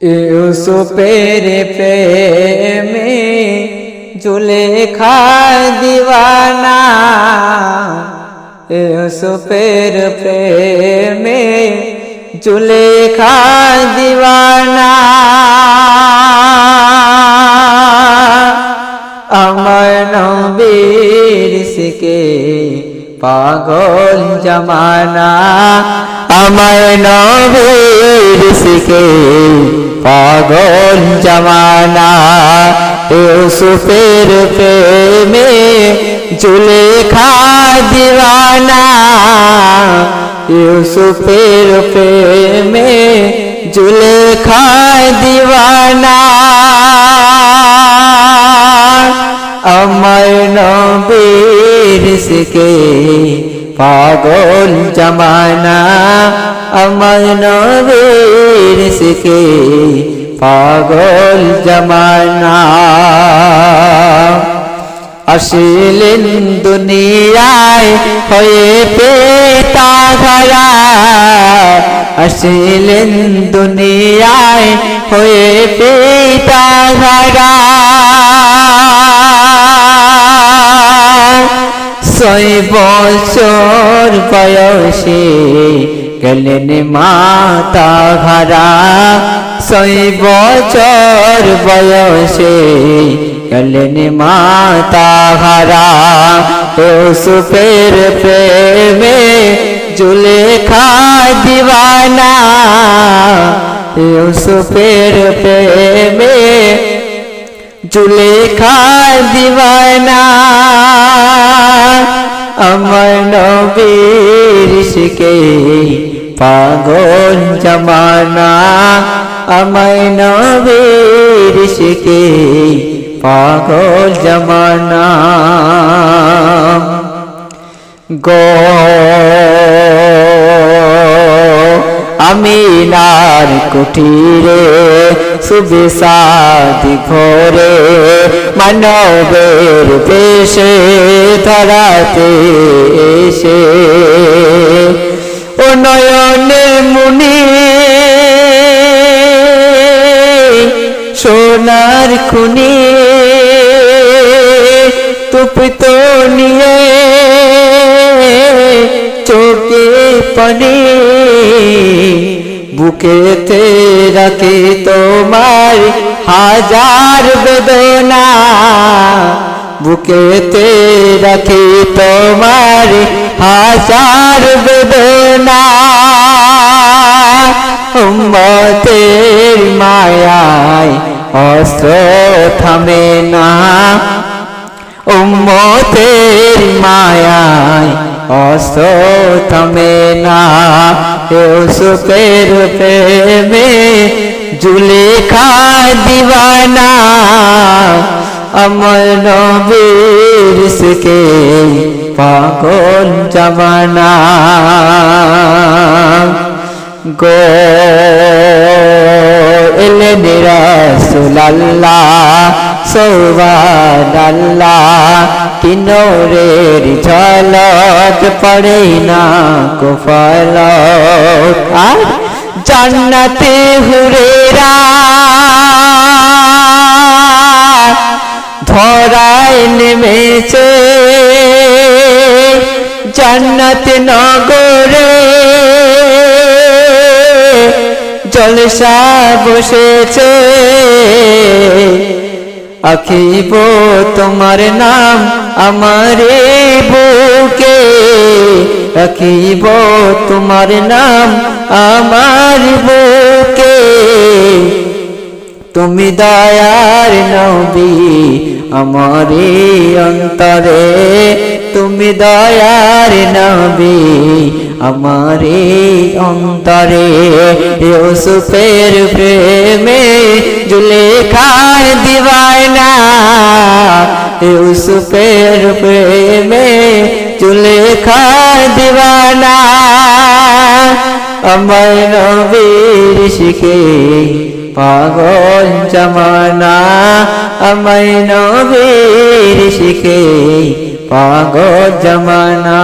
यूसुफेर प्रेमे जुलेखा दीवाना, यूसुफेर प्रेमे जुलेखा दीवाना। আমার নবীর সিকে পাগল জামানা, আমার নবীর সিকে পাগল জামানা। यूसुफेर प्रेमे जुलेखा दीवाना, यूसुफेर प्रेमे जुलेखा दीवाना। আমার নবীর সিকে পাগল জামানা, আমার নবীর সিকে পাগল জামানা। আসিলেন দুনিয়ায় হয়ে পিতা ঘরা, আসিলেন দুনিয়ায় হয়ে পিতা ঘরা। 6 বছর বয়সে গেলেন মাতা ঘরা, 6 বছর বয়সে গেলেন মাতা ঘরা। यूसुफेर প্রেমে जुलेखा दीवाना, यूसुफेर प्रेमे जुलेखा दीवाना। আমার নবীর সিকে পাগল জামানা, আমার নবীর সিকে পাগল জামানা। গো আমিনার কুটিরে শুভে সাদি ভোরে, মানবের বেশে ধরাতে এসে ও নয়নে মুনি সোনার খুনি তুপিত নিয়ে চোখে পানি, বুকেতে রাখি তোমার হাজার বেদনা, বুকেতে রাখি তোমার হাজার বেদনা। উম্মতের মায়ায় অস্ত্র থামে না, উম্মতের মায়ায় অস্ত্র থামে না। यूसुफेर प्रेमे जुलेखा दीवाना, আমার নবীর সিকে পাগল জামানা। গো এলেন রাসূলুল্লাহ সুবহানাল্লাহ, কি নূরের ঝলক পড়ে না কফলক। আর জান্নাতে হুরেরা ধরায় নেমেছে, জান্নাত নগরে জলসা বসেছে। আখিব তোমার নাম আমারে বুকে, রাখিব তোমার নাম আমার বুকে। তুমি দয়ার নবী আমারে অন্তরে, তুমি দয়ার নবী আমারে অন্তরে। यूसुफेर प्रेमे जुलेखा दीवाना, यूसुफेर प्रेमे जुलेखा दीवाना। আমার নবীর সিকে পাগল জামানা, আমার নবীর সিকে পাগল জামানা।